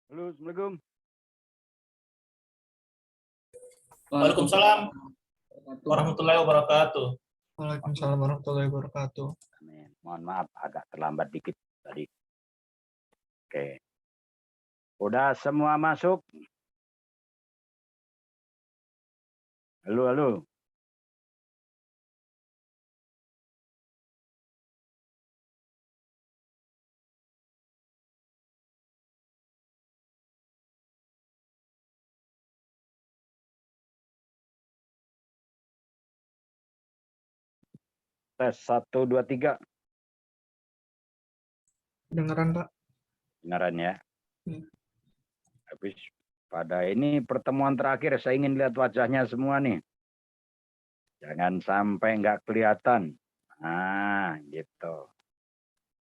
Halo, Assalamualaikum. Waalaikumsalam warahmatullahi wabarakatuh. Waalaikumsalam warahmatullahi wabarakatuh. Amin. Mohon maaf agak terlambat dikit tadi. Oke. Udah semua masuk? Halo, halo. Tes 1, 2, 3. Dengeran, Pak? Beneran ya? Hmm. Habis pada ini pertemuan terakhir saya ingin lihat wajahnya semua nih. Jangan sampai nggak kelihatan. Nah, gitu.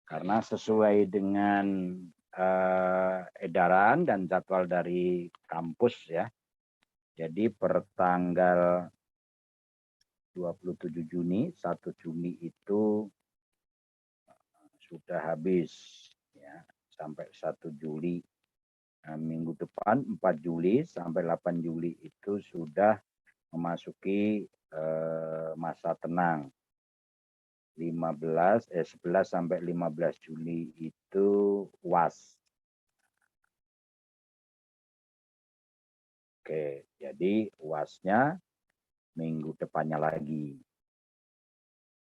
Karena sesuai dengan edaran dan jadwal dari kampus ya. Jadi pertanggal 27 Juni, 1 Juni itu sudah habis ya, sampai 1 Juli. Nah, minggu depan 4 Juli sampai 8 Juli itu sudah memasuki masa tenang. 11 sampai 15 Juli itu UAS. Oke, jadi UASnya minggu depannya lagi.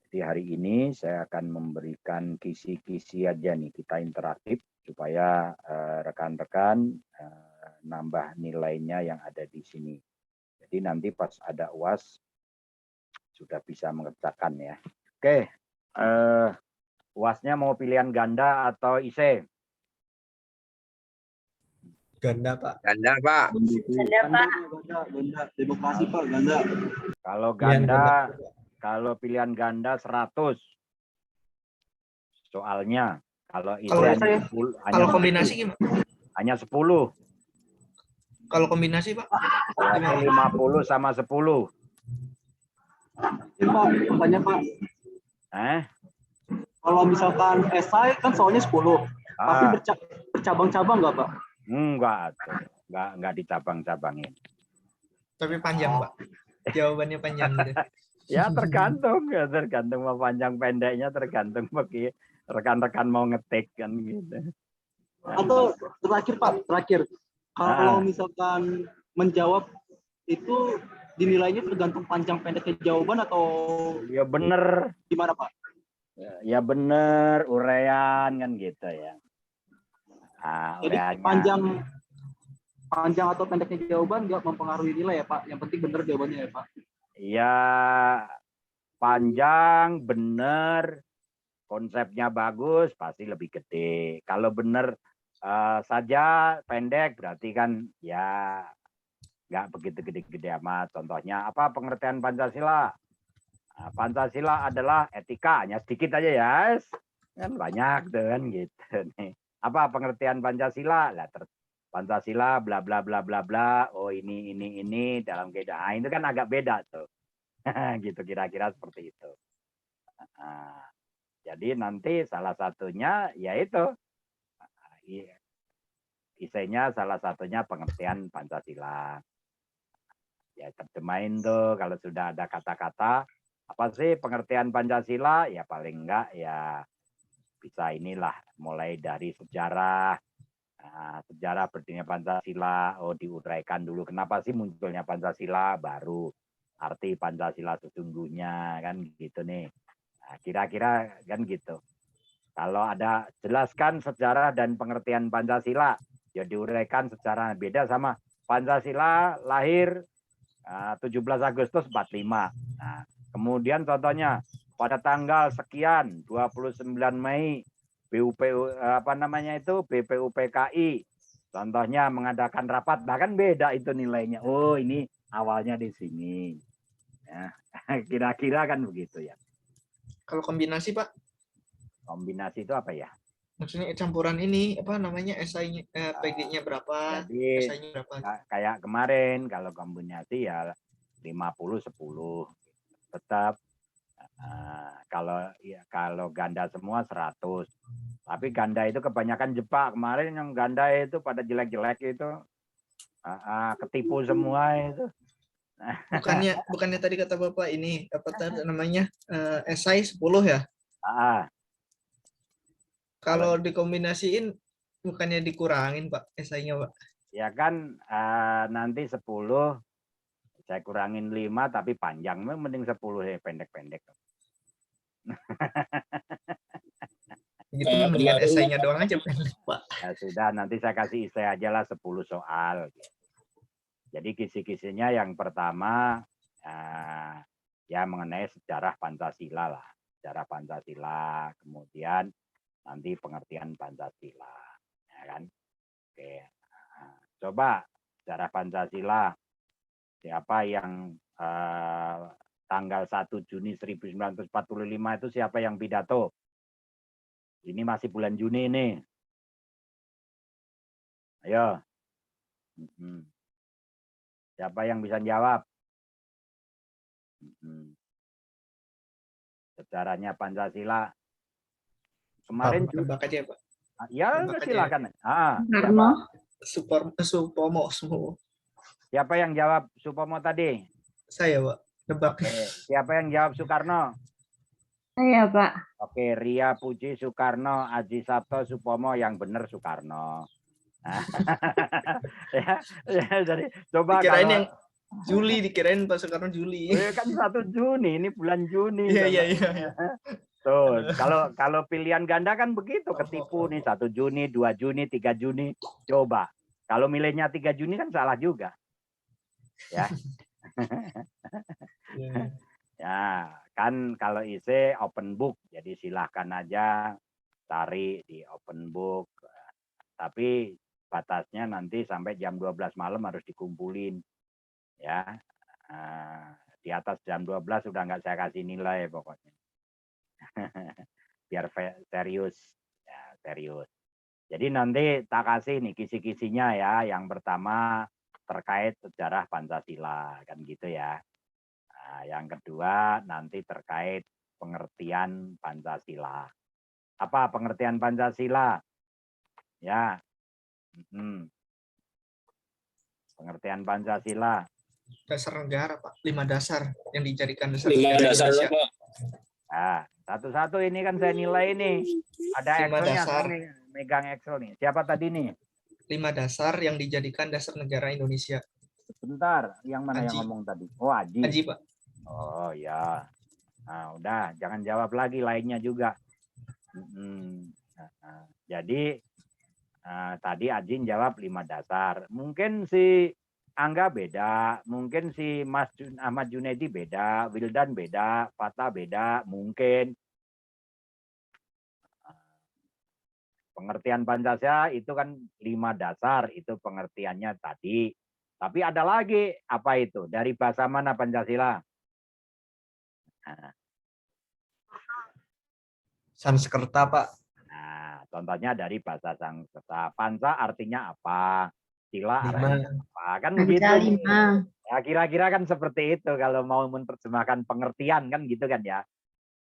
Jadi hari ini saya akan memberikan kisi-kisi aja nih, kita interaktif supaya rekan-rekan nambah nilainya yang ada di sini. Jadi nanti pas ada UAS sudah bisa mengerjakan ya. Oke, UASnya mau pilihan ganda atau IC? Ganda, Pak. Ganda, Pak. Ganda, Pak. Ganda. Demokrasi, Pak. Ganda. Kalau Pilihan ganda, kalau pilihan ganda 100 soalnya. Kalau IC Kalau hanya saya, 10, Kalau kombinasi gimana? hanya 10. Kalau kombinasi, Pak? Berarti 50 sama 10. Ini, Pak, pertanyaan, Pak. Kalau misalkan esai kan soalnya 10. Tapi bercabang-cabang nggak, Pak? Enggak dicabang-cabangin. Tapi panjang, Pak. Jawabannya panjang gitu. Ya tergantung mau panjang pendeknya, tergantung bagi rekan-rekan mau ngetik kan gitu. Atau terakhir, Pak, kalau misalkan menjawab itu dinilainya tergantung panjang pendeknya jawaban atau ya bener gimana, Pak? Ya bener, urean kan gitu ya. Nah, jadi panjang atau pendeknya jawaban nggak mempengaruhi nilai ya, Pak? Yang penting bener jawabannya ya, Pak? Ya panjang, bener, konsepnya bagus, pasti lebih gede. Kalau bener saja pendek, berarti kan ya nggak begitu gede-gede amat. Contohnya apa pengertian Pancasila? Nah, Pancasila adalah etika, hanya sedikit aja ya, kan banyak tuh kan gitu nih. Apa pengertian Pancasila? Lah Pancasila bla bla bla bla bla. Oh ini dalam kaidah. Nah, itu kan agak beda tuh. Gitu kira-kira seperti itu. Nah, jadi nanti salah satunya yaitu isinya salah satunya pengertian Pancasila. Ya terjemahin tuh kalau sudah ada kata-kata apa sih pengertian Pancasila? Ya paling enggak ya bisa inilah mulai dari sejarah. Nah, sejarah berdirinya Pancasila, diuraikan dulu kenapa sih munculnya Pancasila, baru arti Pancasila sesungguhnya kan gitu nih. Nah, kira-kira kan gitu. Kalau ada jelaskan sejarah dan pengertian Pancasila, ya diuraikan secara beda sama Pancasila lahir 17 Agustus 45. Nah, kemudian contohnya pada tanggal sekian 29 Mei BPUPKI contohnya mengadakan rapat, bahkan beda itu nilainya. Oh, ini awalnya di sini. Ya, kira-kira kan begitu ya. Kalau kombinasi, Pak? Kombinasi itu apa ya? Maksudnya campuran ini apa namanya, esainya PG-nya berapa, jadi esainya berapa? Kayak kemarin kalau kombinasi ya 50 10 tetap Kalau ganda semua 100. Tapi ganda itu kebanyakan Jepang. Kemarin yang ganda itu pada jelek-jelek itu ketipu semua itu. Bukannya tadi kata Bapak ini apa tadi namanya esai 10 ya? Kalau dikombinasiin bukannya dikurangin Pak esainya Pak? Ya kan nanti 10 saya kurangin 5 tapi panjang, mending 10 ya pendek-pendek. Gitu mendingan esainya doang aja pendek Pak. Ya sudah, nanti saya kasih esai aja lah 10 soal. Jadi kisi-kisinya yang pertama ya mengenai sejarah Pancasila lah. Sejarah Pancasila, kemudian nanti pengertian Pancasila. Ya kan? Oke. Coba sejarah Pancasila. Siapa yang tanggal 1 Juni 1945 itu siapa yang pidato? Ini masih bulan Juni nih. Ayo. Siapa yang bisa jawab? Sejarahnya Pancasila. Kemarin tebak aja Pak. Ya silakan. Supomo. Siapa yang jawab Supomo tadi? Saya Pak. Tebak. Oke. Siapa yang jawab Soekarno? Saya Pak. Oke, Ria Puji Soekarno, Aji Sabto Supomo, yang benar Soekarno. Jadi coba dikirain kalau yang Juli, dikirain Pak Soekarno Juli. Kan 1 Juni, ini bulan Juni. Iya. Tuh, kalau pilihan ganda kan begitu, ketipu nih 1 Juni, 2 Juni, 3 Juni. Coba. Kalau milihnya 3 Juni kan salah juga. Ya. Ya, kan kalau isi open book, jadi silahkan aja cari di open book. Tapi batasnya nanti sampai jam 12 malam harus dikumpulin. Ya, di atas jam 12 sudah nggak saya kasih nilai pokoknya. Biar serius. Ya, serius. Jadi nanti tak kasih nih kisi-kisinya ya. Yang pertama terkait sejarah Pancasila, kan gitu ya. Yang kedua nanti terkait pengertian Pancasila. Apa pengertian Pancasila? Ya. Pengertian Pancasila. Dasar negara Pak. 5 dasar yang dijadikan dasar 5 negara dasar Indonesia. Pak. Satu-satu ini kan saya nilai nih. Ada 5 Excelnya, dasar. nih, megang Excel nih. Siapa tadi nih? 5 dasar yang dijadikan dasar negara Indonesia. Sebentar, yang mana Aji. yang ngomong tadi? Oh, Aji. Aji Pak. Oh ya. Nah, udah, jangan jawab lagi lainnya juga. Jadi tadi Ajin jawab 5 dasar. Mungkin si Angga beda, mungkin si Mas Ahmad Junedi beda, Wildan beda, Fatah beda, mungkin. Pengertian Pancasila itu kan 5 dasar, itu pengertiannya tadi. Tapi ada lagi, apa itu? Dari bahasa mana Pancasila? Sanskerta Pak. Nah, contohnya dari bahasa Sanskerta. Panca artinya apa? Sila artinya apa? Kan begitu. Ya, kira-kira kan seperti itu kalau mau menerjemahkan pengertian kan gitu kan ya.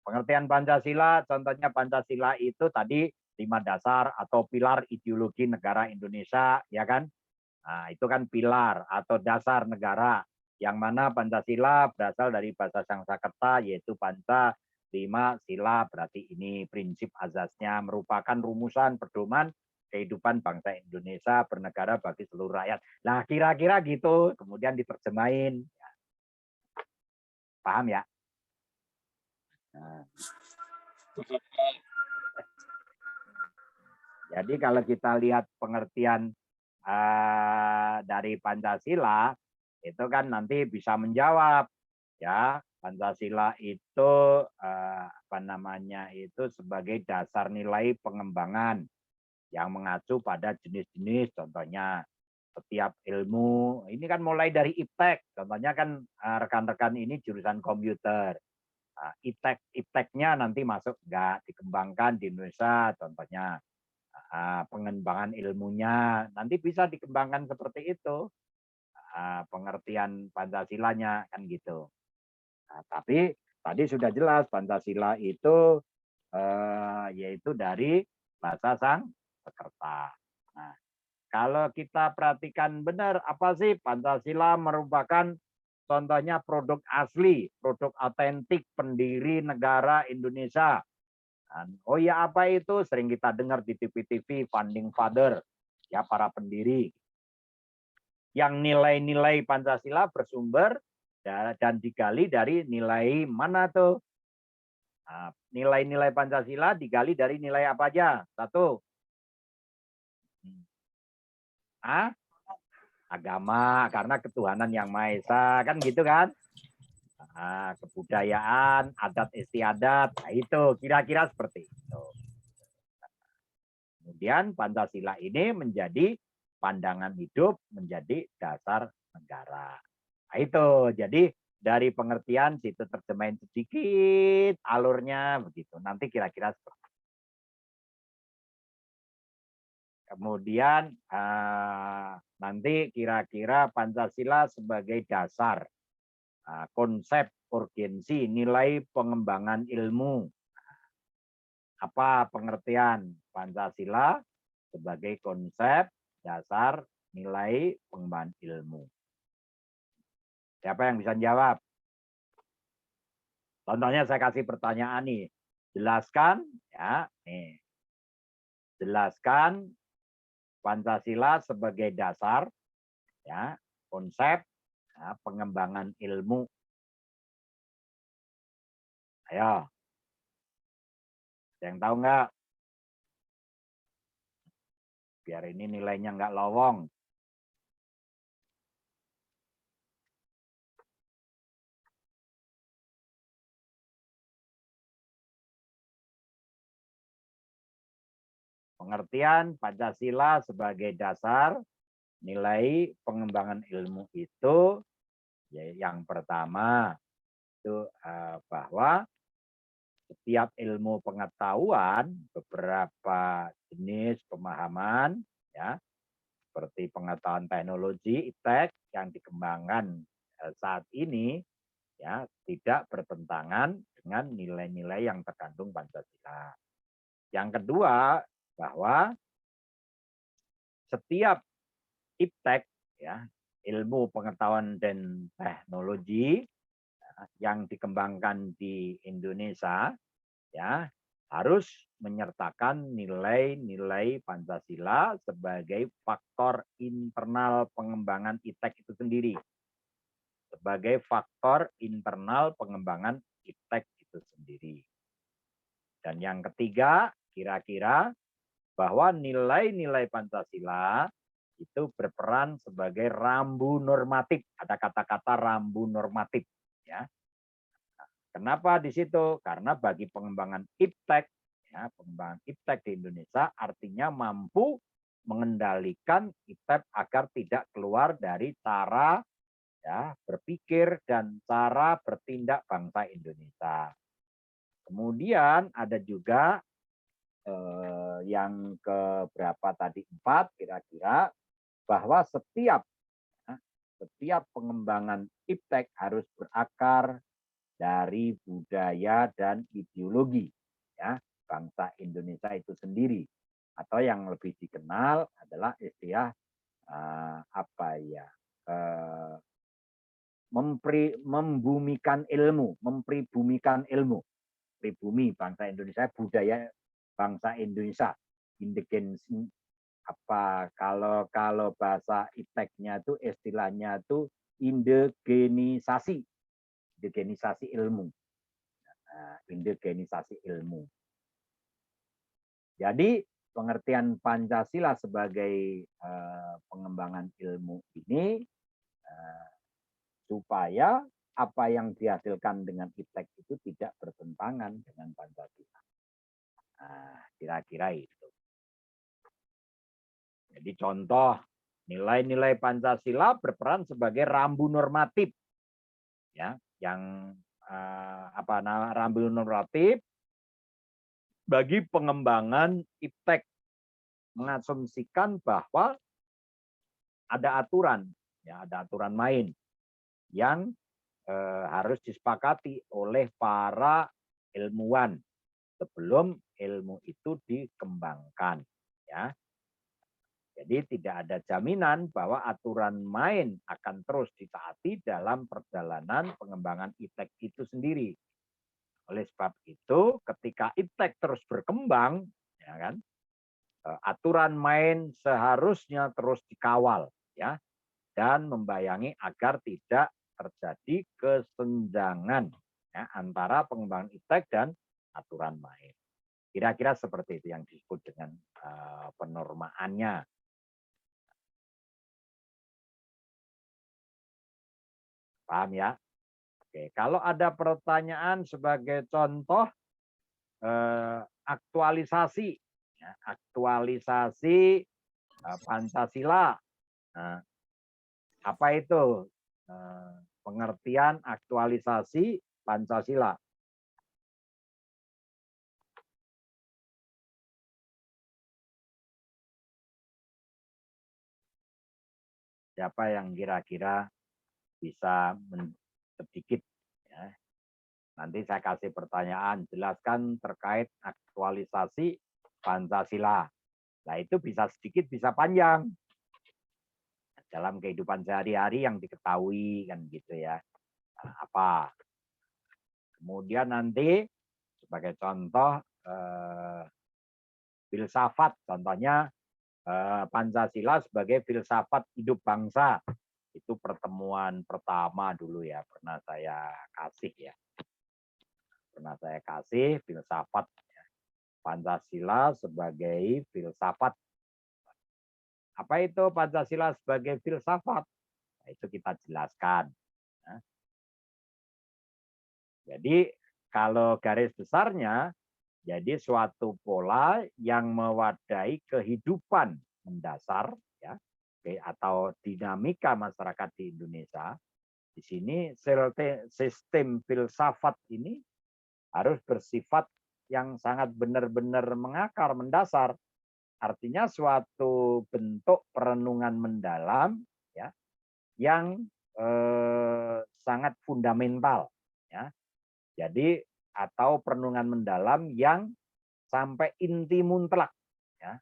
Pengertian Pancasila, contohnya Pancasila itu tadi 5 dasar atau pilar ideologi negara Indonesia, ya kan? Nah, itu kan pilar atau dasar negara. Yang mana Pancasila berasal dari bahasa Sanskerta yaitu Panca, 5 sila, berarti ini prinsip azasnya, merupakan rumusan pedoman kehidupan bangsa Indonesia bernegara bagi seluruh rakyat. Nah, kira-kira gitu, kemudian diterjemahin. Paham ya? Nah. Jadi kalau kita lihat pengertian dari Pancasila, itu kan nanti bisa menjawab ya. Pancasila itu apa namanya itu sebagai dasar nilai pengembangan yang mengacu pada jenis-jenis, contohnya setiap ilmu ini kan mulai dari iptek, contohnya kan rekan-rekan ini jurusan komputer, ipteknya nanti masuk nggak dikembangkan di Indonesia, contohnya pengembangan ilmunya nanti bisa dikembangkan seperti itu, pengertian Pancasilanya kan gitu. Nah, tapi tadi sudah jelas Pancasila itu yaitu dari bahasa Sanskerta. Nah, kalau kita perhatikan benar, apa sih Pancasila merupakan contohnya produk asli, produk otentik pendiri negara Indonesia. Oh ya, apa itu? Sering kita dengar di TV-TV, founding father, ya para pendiri. Yang nilai-nilai Pancasila bersumber dan digali dari nilai mana tuh? Nilai-nilai Pancasila digali dari nilai apa aja? Satu. Agama, karena ketuhanan yang Maha Esa, kan gitu kan? Kebudayaan, adat istiadat, nah itu kira-kira seperti itu. Kemudian Pancasila ini menjadi pandangan hidup, menjadi dasar negara. Nah, itu jadi dari pengertian situ terjemahin sedikit alurnya begitu. Nanti kira-kira seperti itu. Kemudian nanti kira-kira Pancasila sebagai dasar konsep urgensi nilai pengembangan ilmu. Apa pengertian Pancasila sebagai konsep dasar nilai pengembangan ilmu? Siapa yang bisa jawab? Contohnya saya kasih pertanyaan nih. Jelaskan ya, nih. Jelaskan Pancasila sebagai dasar ya, konsep ya, pengembangan ilmu. Ayo. Yang tahu nggak? Biar ini nilainya nggak lowong. Pengertian Pancasila sebagai dasar nilai pengembangan ilmu itu ya, yang pertama itu bahwa setiap ilmu pengetahuan beberapa jenis pemahaman ya seperti pengetahuan teknologi iptek yang dikembangkan saat ini ya tidak bertentangan dengan nilai-nilai yang terkandung Pancasila. Yang kedua bahwa setiap iptek ya ilmu pengetahuan dan teknologi yang dikembangkan di Indonesia ya harus menyertakan nilai-nilai Pancasila sebagai faktor internal pengembangan iptek itu sendiri. Sebagai faktor internal pengembangan iptek itu sendiri. Dan yang ketiga, kira-kira bahwa nilai-nilai Pancasila itu berperan sebagai rambu normatif. Ada kata-kata rambu normatif. Ya. Kenapa di situ? Karena bagi pengembangan iptek, ya, pengembangan iptek di Indonesia artinya mampu mengendalikan iptek agar tidak keluar dari cara ya, berpikir dan cara bertindak bangsa Indonesia. Kemudian ada juga yang keberapa tadi 4 kira-kira bahwa setiap pengembangan iptek harus berakar dari budaya dan ideologi ya bangsa Indonesia itu sendiri atau yang lebih dikenal adalah istilah membumikan ilmu, mempribumikan ilmu, pribumi bangsa Indonesia, budaya bangsa Indonesia, indigensi kalau bahasa ipteknya itu istilahnya itu indigenisasi ilmu. Indigenisasi ilmu. Jadi pengertian Pancasila sebagai pengembangan ilmu ini supaya apa yang dihasilkan dengan iptek itu tidak bertentangan dengan Pancasila. Kira-kira itu. Jadi contoh nilai-nilai Pancasila berperan sebagai rambu normatif, ya, yang rambu normatif bagi pengembangan iptek, mengasumsikan bahwa ada aturan, ya, ada aturan main yang harus disepakati oleh para ilmuwan sebelum ilmu itu dikembangkan, ya. Jadi tidak ada jaminan bahwa aturan main akan terus ditaati dalam perjalanan pengembangan iptek itu sendiri. Oleh sebab itu, ketika iptek terus berkembang, ya kan, aturan main seharusnya terus dikawal, ya, dan membayangi agar tidak terjadi kesenjangan, ya, antara pengembangan iptek dan aturan main. Kira-kira seperti itu yang disebut dengan penormaannya. Paham ya? Oke, kalau ada pertanyaan sebagai contoh aktualisasi, ya, aktualisasi Pancasila. Nah, apa itu pengertian aktualisasi Pancasila? Siapa yang kira-kira bisa sedikit, ya. Nanti saya kasih pertanyaan, jelaskan terkait aktualisasi Pancasila. Nah, itu bisa sedikit, bisa panjang. Dalam kehidupan sehari-hari yang diketahui, kan gitu ya. Nah, apa? Kemudian nanti sebagai contoh filsafat, contohnya Pancasila sebagai filsafat hidup bangsa. Itu pertemuan pertama dulu ya, pernah saya kasih ya. Pernah saya kasih filsafat ya. Pancasila sebagai filsafat. Apa itu Pancasila sebagai filsafat? Nah, itu kita jelaskan. Ya. Jadi kalau garis besarnya, jadi suatu pola yang mewadahi kehidupan mendasar, ya, atau dinamika masyarakat di Indonesia. Di sini sistem filsafat ini harus bersifat yang sangat benar-benar mengakar, mendasar. Artinya suatu bentuk perenungan mendalam, ya, yang sangat fundamental, ya. Jadi atau perenungan mendalam yang sampai inti mutlak, ya,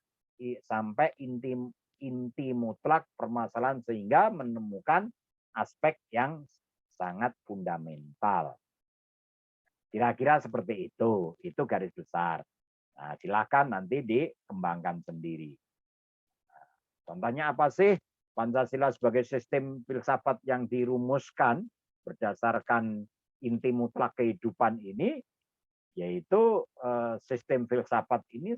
sampai inti mutlak permasalahan sehingga menemukan aspek yang sangat fundamental. Kira-kira seperti itu garis besar. Nah, silakan nanti dikembangkan sendiri. Nah, contohnya apa sih Pancasila sebagai sistem filsafat yang dirumuskan berdasarkan inti mutlak kehidupan ini, yaitu sistem filsafat ini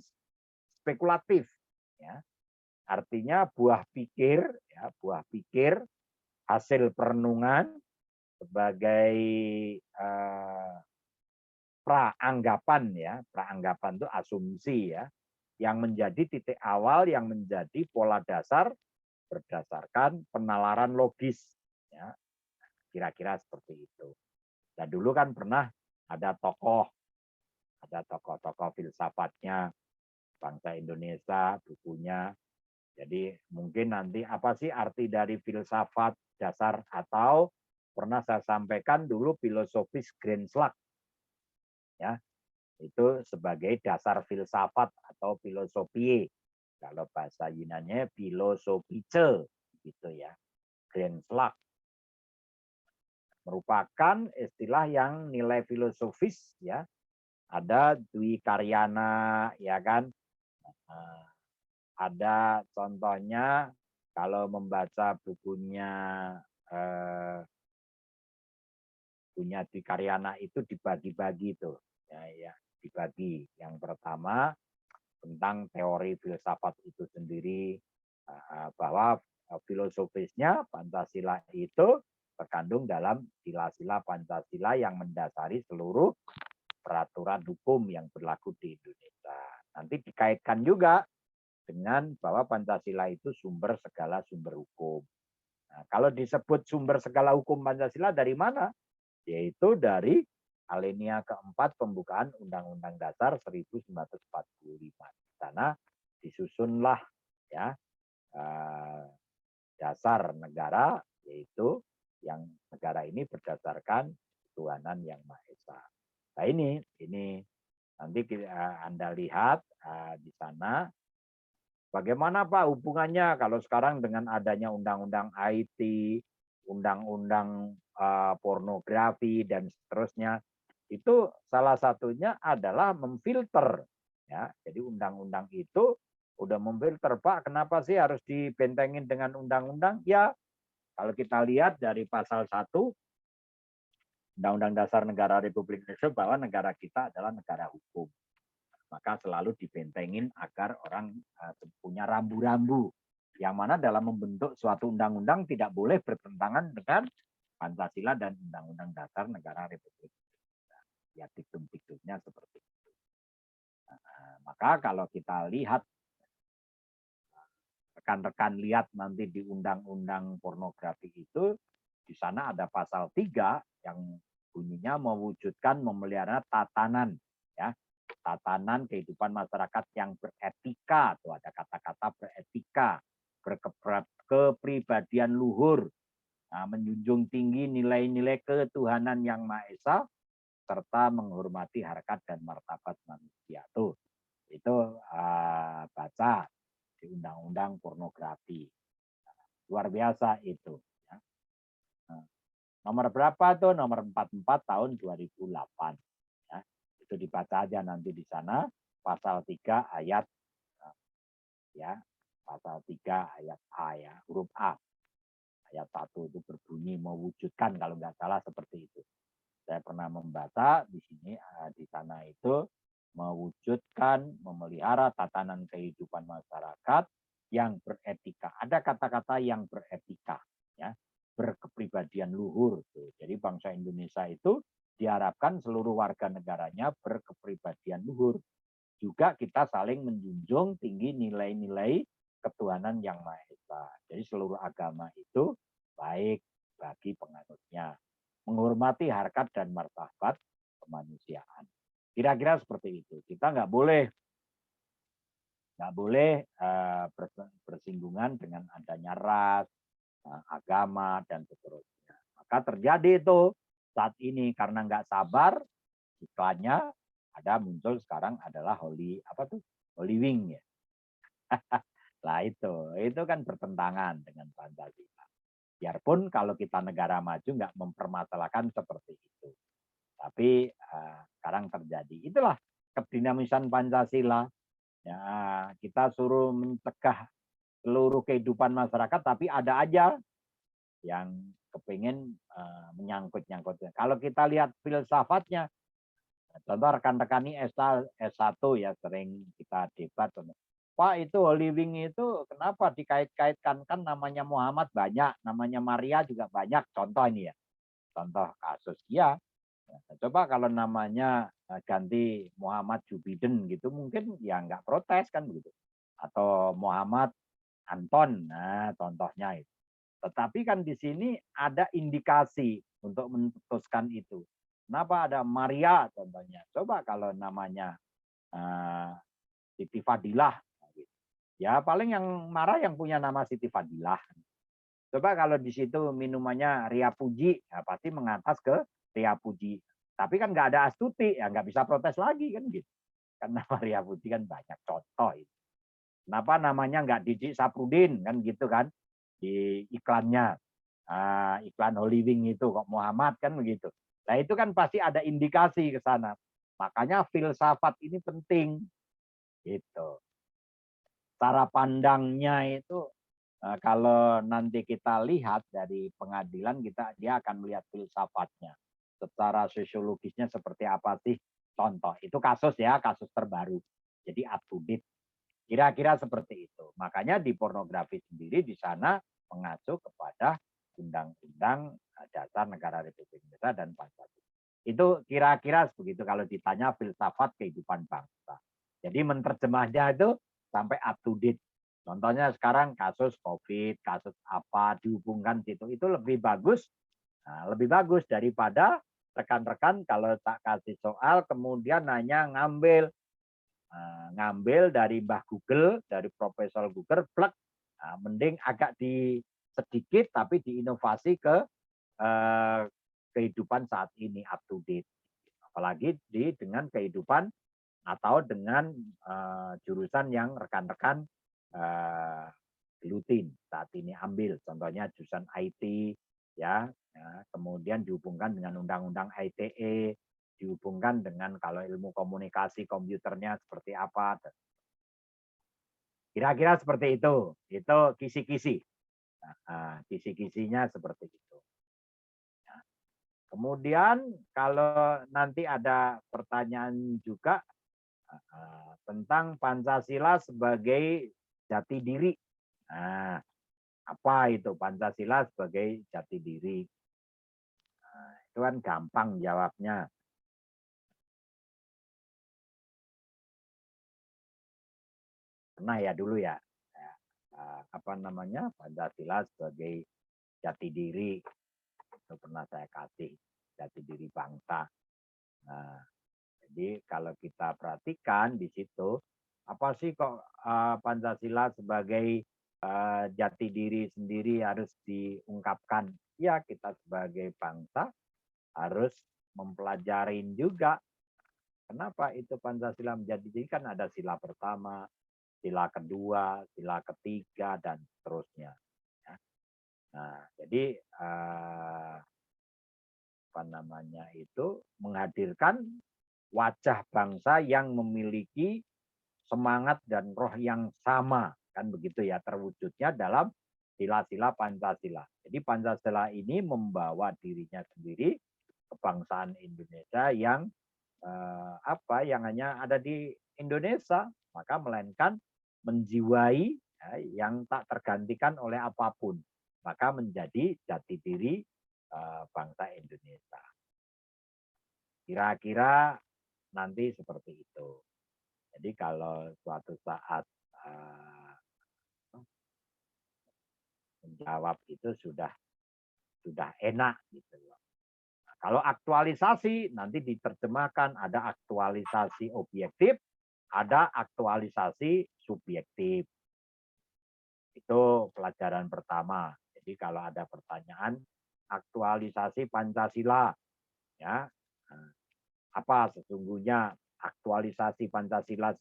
spekulatif, ya. Artinya buah pikir, ya, buah pikir hasil perenungan sebagai praanggapan, ya, praanggapan itu asumsi, ya, yang menjadi titik awal, yang menjadi pola dasar berdasarkan penalaran logis, ya. Kira-kira seperti itu. Dan dulu kan pernah ada tokoh-tokoh filsafatnya bangsa Indonesia, bukunya. Jadi mungkin nanti apa sih arti dari filsafat dasar, atau pernah saya sampaikan dulu filosofis Greenslack, ya, itu sebagai dasar filsafat atau filosofi. Kalau bahasa Yunani filosofice, gitu ya. Greenslack merupakan istilah yang nilai filosofis, ya. Ada Dwi Karyana, ya kan. Ada contohnya kalau membaca bukunya punya Dwi Karyana itu dibagi-bagi tuh, ya, dibagi. Yang pertama tentang teori filsafat itu sendiri, bahwa filosofisnya Pancasila itu terkandung dalam sila-sila Pancasila yang mendasari seluruh peraturan hukum yang berlaku di Indonesia. Nanti dikaitkan juga dengan bahwa Pancasila itu sumber segala sumber hukum. Nah, kalau disebut sumber segala hukum Pancasila dari mana? Yaitu dari alinea keempat pembukaan Undang-Undang Dasar 1945. Di sana disusunlah, ya, dasar negara, yaitu yang negara negara ini berdasarkan ketuhanan yang Maha Esa. Nah ini nanti Anda lihat di sana bagaimana Pak hubungannya kalau sekarang dengan adanya undang-undang IT, undang-undang pornografi dan seterusnya. Itu salah satunya adalah memfilter ya. Jadi undang-undang itu udah memfilter, Pak, kenapa sih harus dibentengin dengan undang-undang? Ya, kalau kita lihat dari pasal 1 Undang-Undang Dasar Negara Republik Indonesia bahwa negara kita adalah negara hukum. Maka selalu dibentengin agar orang punya rambu-rambu. Yang mana dalam membentuk suatu undang-undang tidak boleh bertentangan dengan Pancasila dan Undang-Undang Dasar Negara Republik Indonesia. Ya, diktum-diktumnya seperti itu. Maka kalau kita lihat, rekan-rekan lihat nanti di Undang-Undang Pornografi itu, di sana ada pasal 3 yang bunyinya mewujudkan memelihara tatanan, ya, tatanan kehidupan masyarakat yang beretika, tuh ada kata-kata beretika, berkepribadian luhur, menjunjung tinggi nilai-nilai ketuhanan yang Maha Esa, serta menghormati harkat dan martabat manusia. Tuh, itu baca di Undang-Undang Pornografi. Luar biasa itu. Ya. Nomor berapa tuh? Nomor 44 tahun 2008. Ya. Itu dibaca aja nanti di sana. Pasal 3 ayat ya, pasal 3 ayat A ya, huruf A. Ayat 1 itu berbunyi mewujudkan kalau nggak salah seperti itu. Saya pernah membaca di sini, di sana itu mewujudkan, memelihara tatanan kehidupan masyarakat yang beretika. Ada kata-kata yang beretika, ya, berkepribadian luhur. Jadi bangsa Indonesia itu diharapkan seluruh warga negaranya berkepribadian luhur. Juga kita saling menjunjung tinggi nilai-nilai ketuhanan yang Maha Esa. Jadi seluruh agama itu baik bagi penganutnya. Menghormati harkat dan martabat kemanusiaan. Kira-kira seperti itu. Kita nggak boleh bersinggungan dengan adanya ras, agama, dan seterusnya. Maka terjadi itu saat ini karena nggak sabar, iklannya ada muncul sekarang adalah Holy Wing ya. Lah itu kan bertentangan dengan Pancasila. Biarpun kalau kita negara maju nggak mempermasalahkan seperti itu. Tapi sekarang terjadi. Itulah kedinamisan Pancasila. Ya, kita suruh mencegah seluruh kehidupan masyarakat, tapi ada aja yang kepingin menyangkut-nyangkut. Kalau kita lihat filsafatnya, contoh rekan-rekan ini S1 ya, sering kita debat. Pak, itu Holy Wing itu kenapa dikait-kaitkan? Kan namanya Muhammad banyak, namanya Maria juga banyak. Contoh ini ya, contoh kasus. Ya, coba kalau namanya ganti Muhammad Jubiden gitu, mungkin ya nggak protes kan begitu. Atau Muhammad Anton, nah contohnya itu. Tetapi kan di sini ada indikasi untuk memutuskan itu. Kenapa ada Maria contohnya? Coba kalau namanya Siti Fadilah. Ya paling yang marah yang punya nama Siti Fadilah. Coba kalau di situ minumannya Ria Puji, ya pasti mengatas ke Ria Puji. Tapi kan nggak ada Astuti, ya nggak bisa protes lagi kan gitu. Karena Ria Puji kan banyak contoh itu. Kenapa namanya nggak Didi Saprudin kan gitu kan di iklannya, iklan Holy Wing itu kok Muhammad kan begitu. Nah itu kan pasti ada indikasi ke sana. Makanya filsafat ini penting, gitu. Cara pandangnya itu kalau nanti kita lihat dari pengadilan dia akan melihat filsafatnya. Secara sosiologisnya seperti apa sih? Contoh, itu kasus ya, kasus terbaru. Jadi up to date. Kira-kira seperti itu. Makanya di pornografi sendiri di sana mengacu kepada Undang-Undang Dasar Negara Republik Indonesia dan Pancasila. Itu kira-kira begitu kalau ditanya filsafat kehidupan bangsa. Jadi menerjemahnya itu sampai up to date. Contohnya sekarang kasus COVID, kasus apa dihubungkan situ itu lebih bagus daripada rekan-rekan kalau tak kasih soal kemudian hanya ngambil dari Mbah Google, dari Profesor Google, plek, mending agak sedikit tapi diinovasi ke kehidupan saat ini up to date. Apalagi dengan kehidupan atau dengan jurusan yang rekan-rekan gelutin saat ini ambil. Contohnya jurusan IT, ya, kemudian dihubungkan dengan undang-undang ITE, dihubungkan dengan kalau ilmu komunikasi komputernya seperti apa. Kira-kira seperti itu. Itu kisi-kisi. Kisi-kisinya seperti itu. Kemudian kalau nanti ada pertanyaan juga tentang Pancasila sebagai jati diri. Nah, apa itu Pancasila sebagai jati diri? Nah, itu kan gampang jawabnya. Pernah ya dulu ya, apa namanya, Pancasila sebagai jati diri. Itu pernah saya kasih, jati diri bangsa. Nah, jadi kalau kita perhatikan di situ, apa sih kok Pancasila sebagai jati diri sendiri harus diungkapkan? Ya, kita sebagai bangsa harus mempelajarin juga. Kenapa itu Pancasila menjadi diri? Kan ada sila pertama, sila kedua, sila ketiga, dan seterusnya. Nah, jadi apa namanya itu menghadirkan wajah bangsa yang memiliki semangat dan roh yang sama, kan begitu ya, terwujudnya dalam sila-sila Pancasila. Jadi Pancasila ini membawa dirinya sendiri kebangsaan Indonesia yang yang hanya ada di Indonesia, maka melainkan menjiwai yang tak tergantikan oleh apapun, maka menjadi jati diri bangsa Indonesia. Kira-kira nanti seperti itu. Jadi kalau suatu saat menjawab itu sudah enak gitu loh. Nah, kalau aktualisasi nanti diterjemahkan ada aktualisasi objektif, ada aktualisasi subjektif. Itu pelajaran pertama. Jadi kalau ada pertanyaan aktualisasi Pancasila, ya, apa sesungguhnya aktualisasi Pancasila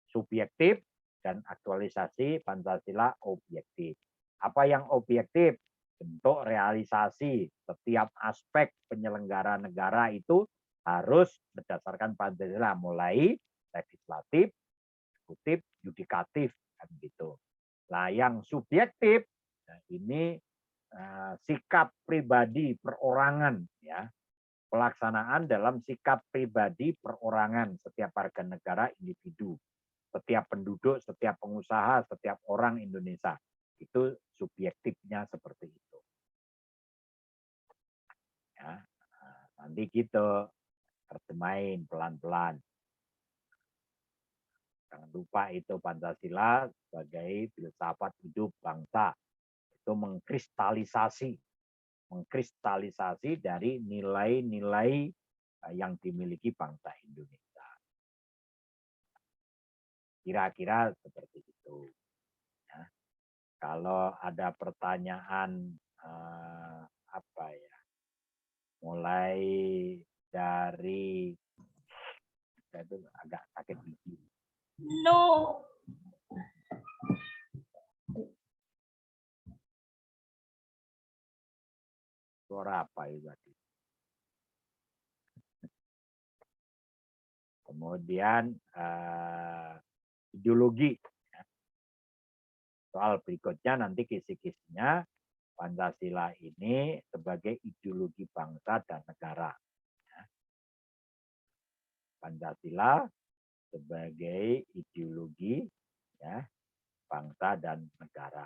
subjektif dan aktualisasi Pancasila objektif. Apa yang objektif? Bentuk realisasi setiap aspek penyelenggara negara itu harus berdasarkan Pancasila, mulai legislatif, eksekutif, yudikatif, kan gitu. Nah, yang subjektif, nah ini sikap pribadi perorangan, ya, pelaksanaan dalam sikap pribadi perorangan setiap warga negara individu, setiap penduduk, setiap pengusaha, setiap orang Indonesia. Itu subjektifnya seperti itu. Ya, nanti gitu terjemahin pelan-pelan. Jangan lupa itu Pancasila sebagai filsafat hidup bangsa. Itu mengkristalisasi dari nilai-nilai yang dimiliki bangsa Indonesia. Kira-kira seperti itu. Ya. Kalau ada pertanyaan apa ya, mulai dari saya itu agak sakit gigi. No. Suara apa itu tadi? Kemudian ideologi. Soal berikutnya nanti kisi-kisinya Pancasila ini sebagai ideologi bangsa dan negara. Pancasila sebagai ideologi, ya, bangsa dan negara.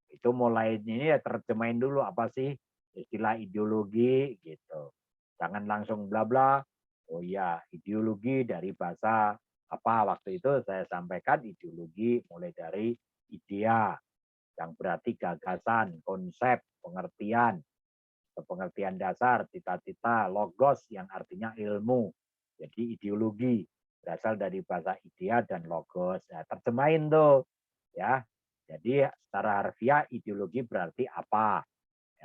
Itu mulai ini ya terjemahin dulu apa sih istilah ideologi gitu. Jangan langsung bla bla. Oh iya, ideologi dari bahasa apa waktu itu saya sampaikan ideologi mulai dari idea yang berarti gagasan, konsep, pengertian dasar, cita-cita, logos yang artinya ilmu. Jadi ideologi berasal dari bahasa idea dan logos. Nah, terjemahin tuh, ya. Jadi secara harfiah ideologi berarti apa?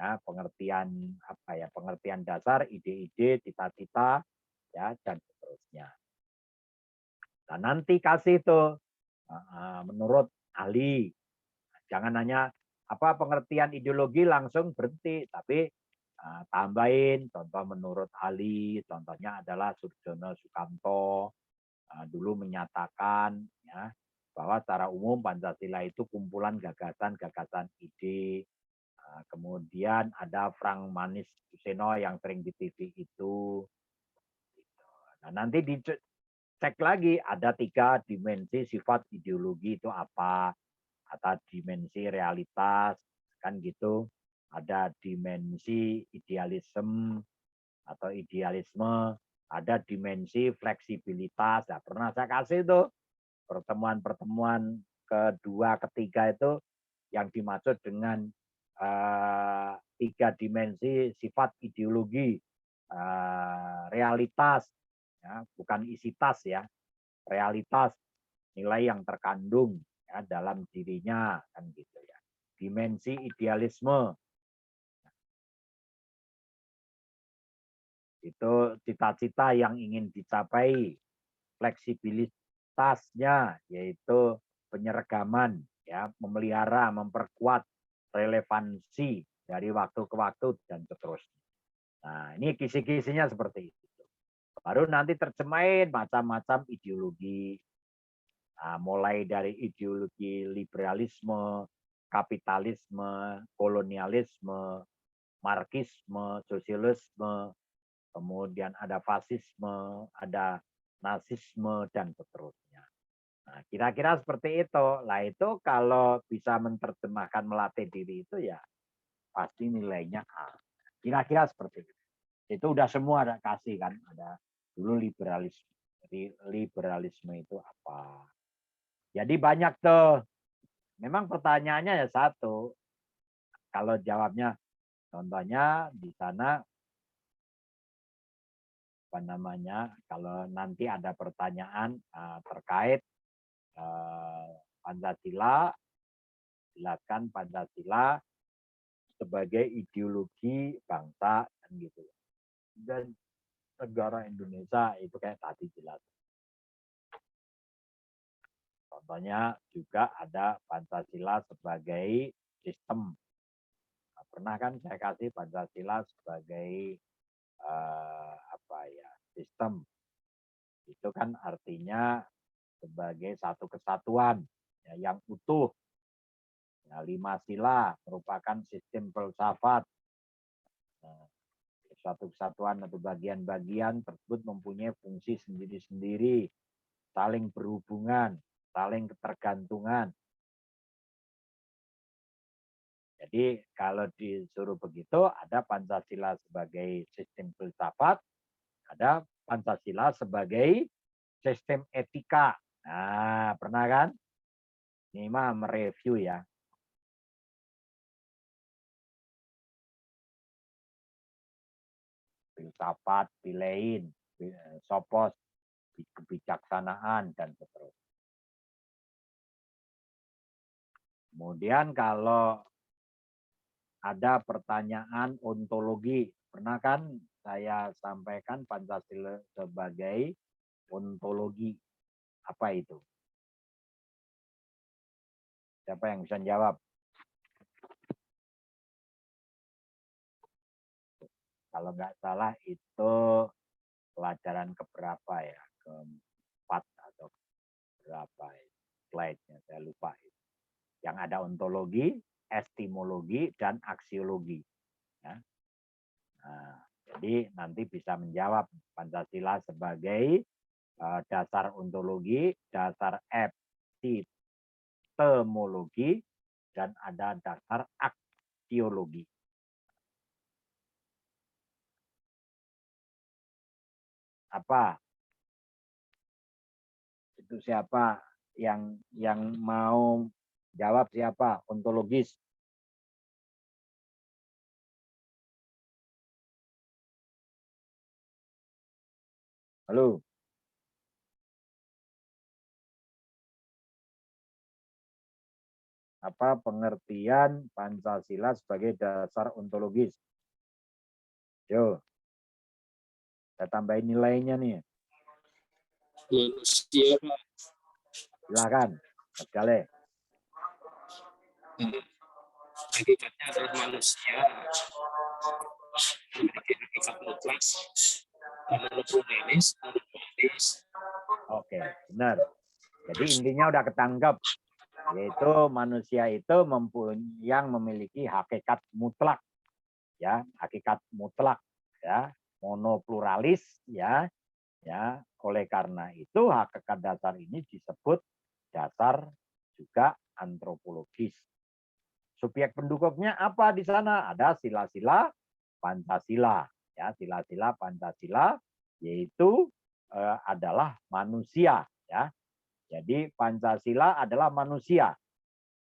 ya, pengertian apa ya, pengertian dasar, ide-ide, cita-cita, ya, dan seterusnya. Nah, nanti kasih tuh menurut ahli. Jangan hanya apa pengertian ideologi langsung berhenti, tapi tambahin contoh menurut ahli. Contohnya adalah Surjono Sukanto dulu menyatakan ya bahwa secara umum Pancasila itu kumpulan gagasan-gagasan ide. Kemudian ada Frank Manis Suseno yang sering di TV itu. Nah, nanti dicek lagi ada 3 dimensi sifat ideologi itu apa, atau dimensi realitas kan gitu, ada dimensi idealisme atau idealisme, ada dimensi fleksibilitas. Nah, pernah saya kasih tuh pertemuan-pertemuan kedua, ketiga itu yang dimaksud dengan 3 dimensi sifat ideologi, realitas, ya, bukan isitas ya, realitas nilai yang terkandung ya, dalam dirinya kan gitu ya. Dimensi idealisme itu cita-cita yang ingin dicapai, fleksibilitasnya yaitu penyeragaman ya, memelihara, memperkuat relevansi dari waktu ke waktu dan seterusnya. Nah, ini kisi-kisinya seperti itu. Baru nanti terjemahin macam-macam ideologi. Nah, mulai dari ideologi liberalisme, kapitalisme, kolonialisme, marxisme, sosialisme, kemudian ada fasisme, ada nasisme, dan seterusnya. Nah, kira-kira seperti itu. Lah itu kalau bisa menerjemahkan melatih diri itu ya pasti nilainya A. Kira-kira seperti itu. Itu udah semua ada kasih kan. Ada dulu liberalisme. Liberalisme itu apa? Jadi banyak tuh. Memang pertanyaannya ya satu. Kalau jawabnya, contohnya di sana, apa namanya, kalau nanti ada pertanyaan terkait Pancasila, silakan Pancasila sebagai ideologi bangsa dan gitu. Dan negara Indonesia itu kayak tadi jelas. Contohnya juga ada Pancasila sebagai sistem. Nah, pernah kan saya kasih Pancasila sebagai apa ya, sistem. Itu kan artinya sebagai satu kesatuan ya, yang utuh. Ya, 5 sila merupakan sistem filsafat. Nah, suatu kesatuan atau bagian-bagian tersebut mempunyai fungsi sendiri-sendiri, saling berhubungan, saling ketergantungan. Jadi kalau disuruh begitu, ada Pancasila sebagai sistem filsafat, ada Pancasila sebagai sistem etika. Nah, pernah kan? Ini mah mereview ya. Filsafat, pilein, sopos, kebijaksanaan, dan seterusnya. Kemudian kalau ada pertanyaan ontologi, pernah kan saya sampaikan Pancasila sebagai ontologi. Apa itu? Siapa yang bisa jawab? Kalau nggak salah itu pelajaran keberapa ya? Keempat atau berapa slide-nya, saya lupa. Yang ada ontologi, epistemologi, dan aksiologi. Ya. Nah, jadi nanti bisa menjawab Pancasila sebagai dasar ontologi, dasar epistemologi, dan ada dasar aksiologi. Apa? Itu siapa yang mau jawab siapa? Ontologis. Halo. apa pengertian Pancasila sebagai dasar ontologis? Yo, saya tambahin nilainya nih. Manusia, Pak. Silakan, Mas Galeh. Hakikatnya adalah manusia. Memiliki hakikat mutlak. Monopolis. Oke, benar. Jadi intinya udah ketangkep, yaitu manusia itu yang memiliki hakikat mutlak, ya, hakikat mutlak, ya, monopluralis, ya. Oleh karena itu hakikat dasar ini disebut dasar juga antropologis. Subjek pendukungnya apa di sana? Ada sila-sila Pancasila, ya, sila-sila Pancasila yaitu adalah manusia, ya. Jadi Pancasila adalah manusia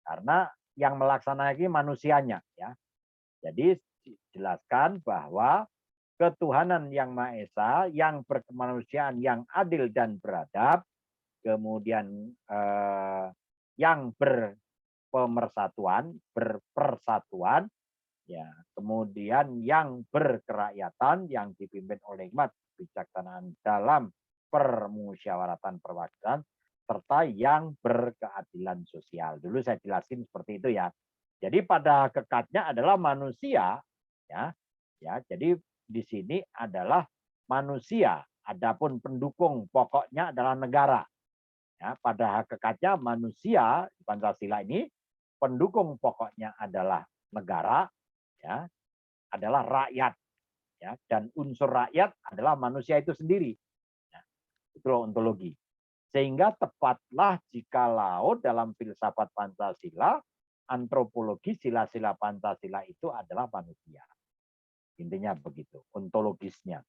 karena yang melaksanakan manusianya, ya. Jadi dijelaskan bahwa ketuhanan yang Maha Esa, yang berkemanusiaan, yang adil dan beradab, kemudian yang berpemersatuan, berpersatuan, ya, kemudian yang berkerakyatan, yang dipimpin oleh hikmat kebijaksanaan dalam permusyawaratan perwakilan, serta yang berkeadilan sosial. Dulu saya jelasin seperti itu, ya. Jadi pada hakikatnya adalah manusia, ya. Jadi di sini adalah manusia. Adapun pendukung pokoknya adalah negara. Ya, pada hakikatnya manusia Pancasila ini pendukung pokoknya adalah negara, ya, adalah rakyat, ya, dan unsur rakyat adalah manusia itu sendiri. Ya, itulah ontologi. Sehingga tepatlah jikalau dalam filsafat Pancasila, antropologi sila-sila Pancasila itu adalah manusia. Intinya begitu, ontologisnya.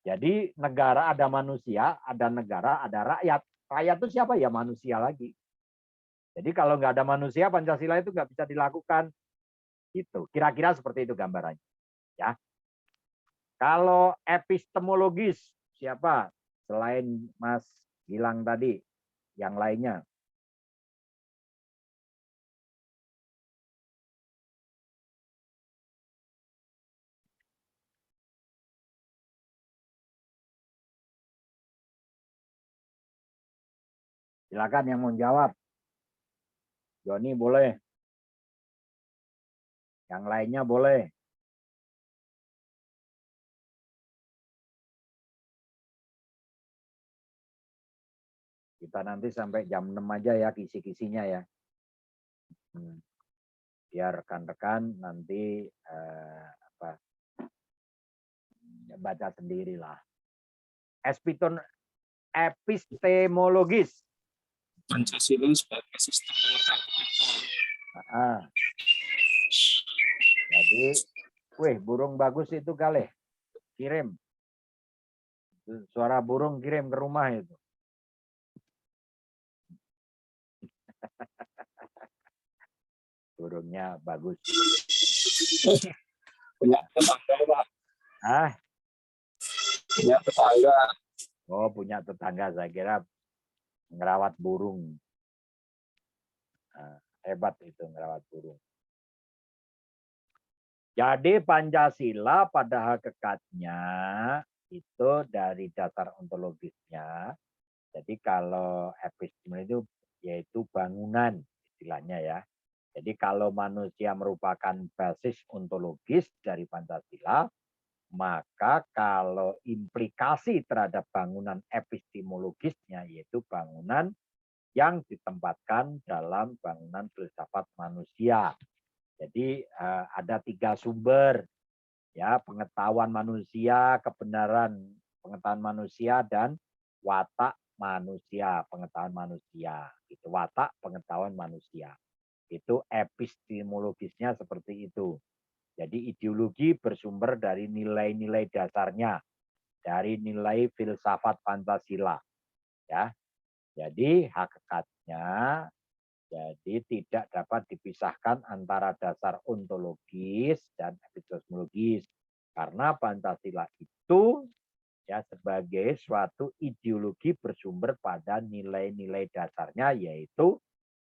Jadi negara ada manusia, ada negara, ada rakyat. Rakyat itu siapa? Ya manusia lagi. Jadi kalau nggak ada manusia, Pancasila itu nggak bisa dilakukan. Gitu. Kira-kira seperti itu gambarannya. Ya. Kalau epistemologis, siapa? Selain Mas Gilang tadi, yang lainnya. Silakan yang mau jawab. Joni boleh. Yang lainnya boleh. Kita nanti sampai jam 6 aja ya kisi-kisinya ya. Biar rekan-rekan nanti baca sendirilah. Epistemologis. Pancasila sebagai sistem pengetahuan. Jadi, burung bagus itu Galeh. Kirim. Suara burung kirim ke rumah itu. Burungnya bagus. Punya tetangga, Pak. Punya tetangga. Oh, punya tetangga. Saya kira ngerawat burung. Hebat itu ngerawat burung. Jadi Pancasila pada hakikatnya itu dari dasar ontologisnya. Jadi kalau epistemologi itu yaitu bangunan istilahnya ya. Jadi kalau manusia merupakan basis ontologis dari Pancasila, maka kalau implikasi terhadap bangunan epistemologisnya yaitu bangunan yang ditempatkan dalam bangunan filsafat manusia. Jadi ada 3 sumber, ya, pengetahuan manusia, kebenaran pengetahuan manusia, dan watak manusia, pengetahuan manusia. Itu watak pengetahuan manusia. Itu epistemologisnya seperti itu. Jadi ideologi bersumber dari nilai-nilai dasarnya, dari nilai filsafat Pancasila. Ya, jadi hakikatnya, jadi tidak dapat dipisahkan antara dasar ontologis dan epistemologis. Karena Pancasila itu ya sebagai suatu ideologi bersumber pada nilai-nilai dasarnya, yaitu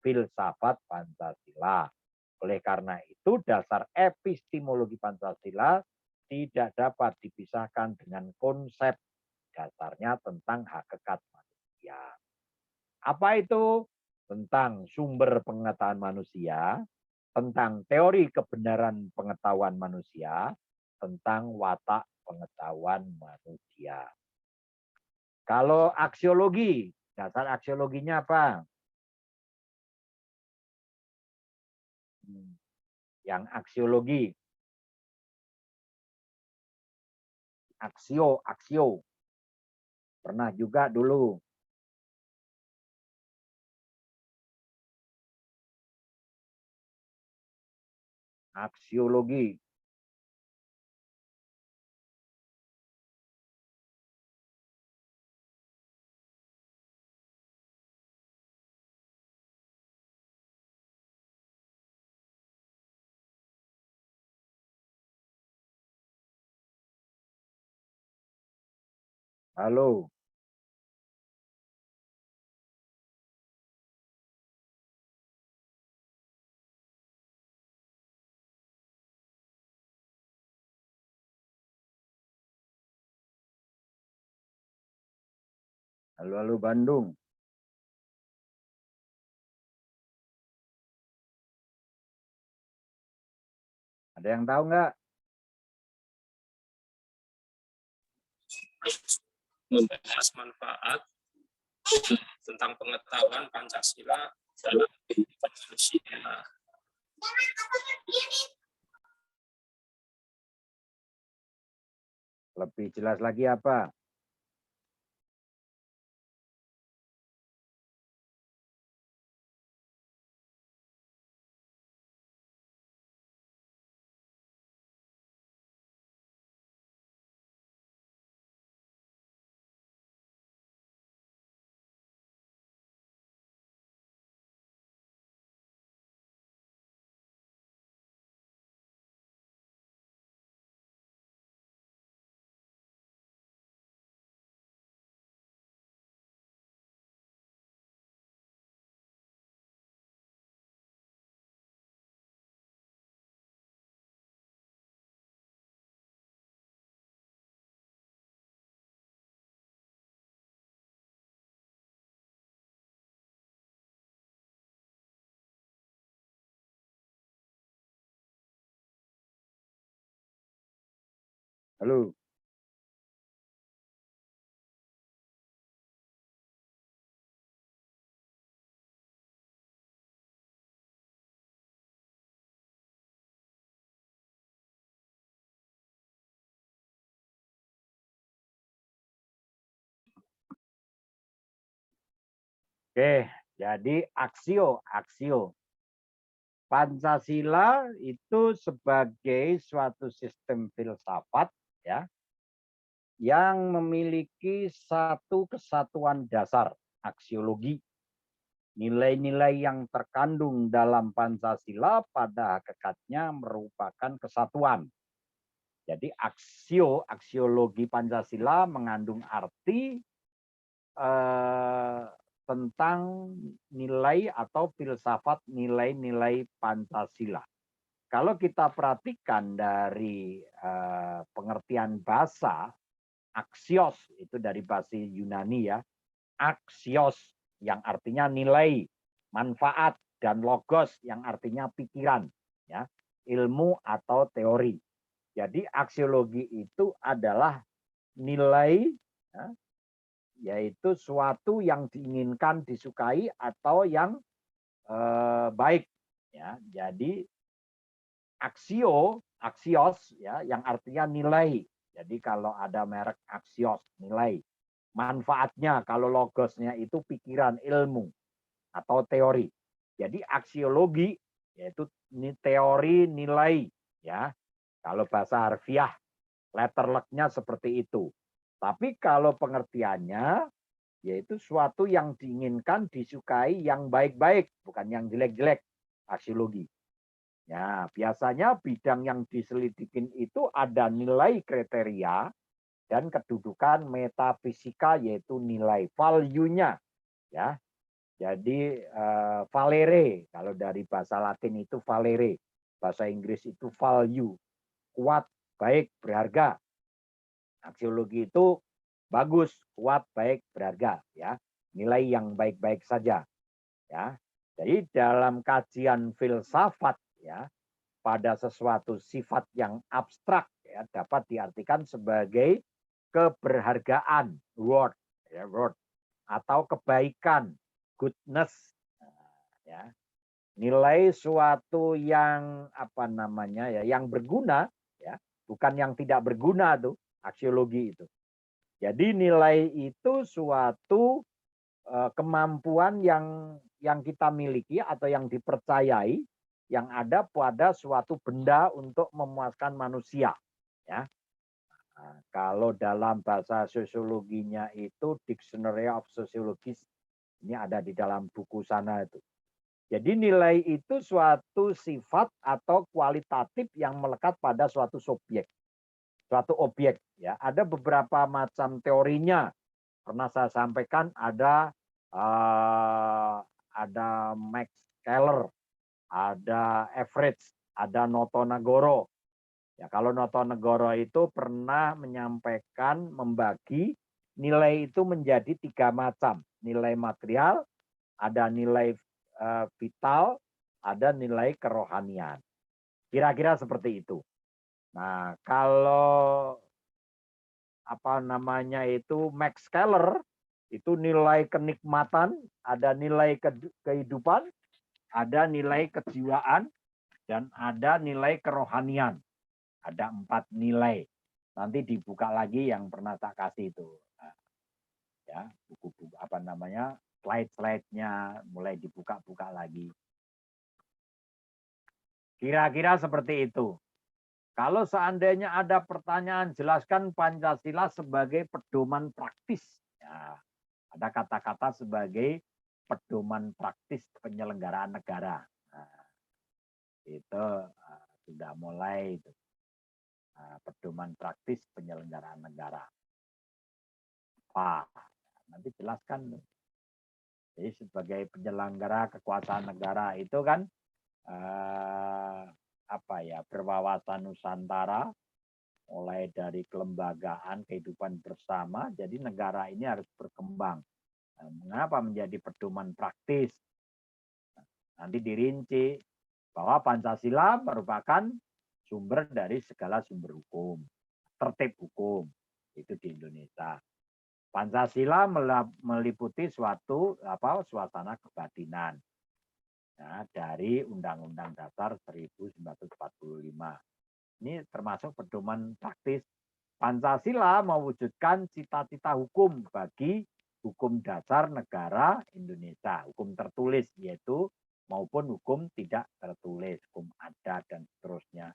filsafat Pancasila. Oleh karena itu, dasar epistemologi Pancasila tidak dapat dipisahkan dengan konsep dasarnya tentang hakikat manusia. Apa itu? Tentang sumber pengetahuan manusia, tentang teori kebenaran pengetahuan manusia, tentang watak pengetahuan manusia. Kalau aksiologi, dasar aksiologinya apa? Yang aksiologi. Aksio. Pernah juga dulu. Aksiologi. Halo. Halo Bandung. Ada yang tahu nggak? Membahas manfaat tentang pengetahuan Pancasila dalam kehidupan manusia. Lebih jelas lagi apa? Halo. Oke, jadi aksio. Pancasila itu sebagai suatu sistem filsafat ya yang memiliki satu kesatuan dasar aksiologi. Nilai-nilai yang terkandung dalam Pancasila pada hakikatnya merupakan kesatuan. Jadi aksiologi Pancasila mengandung arti tentang nilai atau filsafat nilai-nilai Pancasila. Kalau kita perhatikan dari pengertian bahasa, aksios itu dari bahasa Yunani ya, aksios yang artinya nilai, manfaat, dan logos yang artinya pikiran, ya, ilmu atau teori. Jadi aksiologi itu adalah nilai, ya, yaitu suatu yang diinginkan, disukai atau yang baik. Ya, jadi aksios, ya, yang artinya nilai. Jadi kalau ada merek aksios, nilai. Manfaatnya kalau logosnya itu pikiran, ilmu atau teori. Jadi aksiologi yaitu teori nilai, ya. Kalau bahasa harfiah, letter luck-nya seperti itu. Tapi kalau pengertiannya yaitu suatu yang diinginkan, disukai, yang baik-baik, bukan yang jelek-jelek, aksiologi. Ya, biasanya bidang yang diselidikin itu ada nilai kriteria dan kedudukan metafisika yaitu nilai value-nya, ya. Jadi valere, kalau dari bahasa Latin itu valere, bahasa Inggris itu value, kuat, baik, berharga. Aksiologi itu bagus, kuat, baik, berharga, ya. Nilai yang baik-baik saja, ya. Jadi dalam kajian filsafat, ya, pada sesuatu sifat yang abstrak, ya, dapat diartikan sebagai keberhargaan, worth, ya, worth, atau kebaikan, goodness, ya. Nilai suatu yang apa namanya, ya, yang berguna, ya, bukan yang tidak berguna tuh aksiologi itu. Jadi nilai itu suatu kemampuan yang kita miliki atau yang dipercayai yang ada pada suatu benda untuk memuaskan manusia, ya. Nah, kalau dalam bahasa sosiologinya itu Dictionary of Sociology, ini ada di dalam buku sana itu. Jadi nilai itu suatu sifat atau kualitatif yang melekat pada suatu subjek, suatu objek, ya. Ada beberapa macam teorinya. Pernah saya sampaikan ada Max Keller, ada Everett, ada Notonegoro. Ya, kalau Notonegoro itu pernah menyampaikan, membagi nilai itu menjadi 3 macam. Nilai material, ada nilai vital, ada nilai kerohanian. Kira-kira seperti itu. Nah, kalau apa namanya itu Max Keller, itu nilai kenikmatan, ada nilai kehidupan, ada nilai kejiwaan, dan ada nilai kerohanian. Ada 4 nilai. Nanti dibuka lagi yang pernah tak kasih itu. Ya, buku-buku apa namanya, slide-slide-nya mulai dibuka-buka lagi. Kira-kira seperti itu. Kalau seandainya ada pertanyaan, jelaskan Pancasila sebagai pedoman praktis. Ya, ada kata-kata sebagai pedoman praktis penyelenggaraan negara. Nah, itu sudah mulai itu. Pedoman praktis penyelenggaraan negara. Apa? Nanti jelaskan. Jadi sebagai penyelenggara kekuasaan negara itu kan apa ya, berwawasan Nusantara, mulai dari kelembagaan kehidupan bersama. Jadi negara ini harus berkembang. Mengapa menjadi pedoman praktis? Nanti dirinci bahwa Pancasila merupakan sumber dari segala sumber hukum, tertib hukum itu di Indonesia. Pancasila meliputi suatu suasana kebatinan, ya, dari Undang-Undang Dasar 1945. Ini termasuk pedoman praktis. Pancasila mewujudkan cita-cita hukum bagi hukum dasar negara Indonesia, hukum tertulis yaitu maupun hukum tidak tertulis, hukum adat dan seterusnya.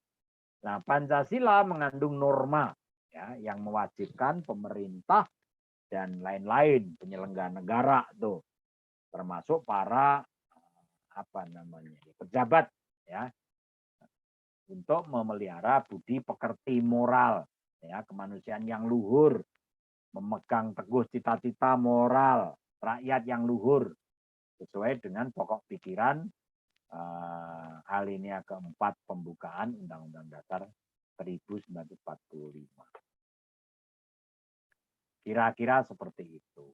Nah, Pancasila mengandung norma, ya, yang mewajibkan pemerintah dan lain-lain penyelenggara negara tuh, termasuk para apa namanya, pejabat, ya, untuk memelihara budi pekerti moral, ya, kemanusiaan yang luhur, memegang teguh cita-cita moral rakyat yang luhur sesuai dengan pokok pikiran alinea keempat pembukaan Undang-Undang Dasar 1945. Kira-kira seperti itu.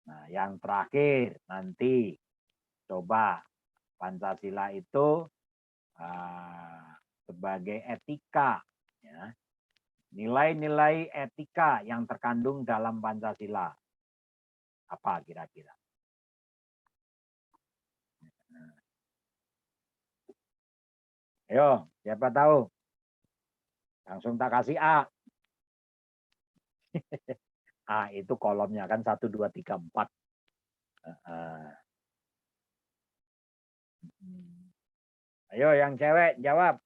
Nah, yang terakhir nanti coba Pancasila itu sebagai etika, ya. Nilai-nilai etika yang terkandung dalam Pancasila. Apa kira-kira? Ayo, siapa tahu? Langsung tak kasih A. A itu kolomnya kan 1, 2, 3, 4. Ayo yang cewek jawab.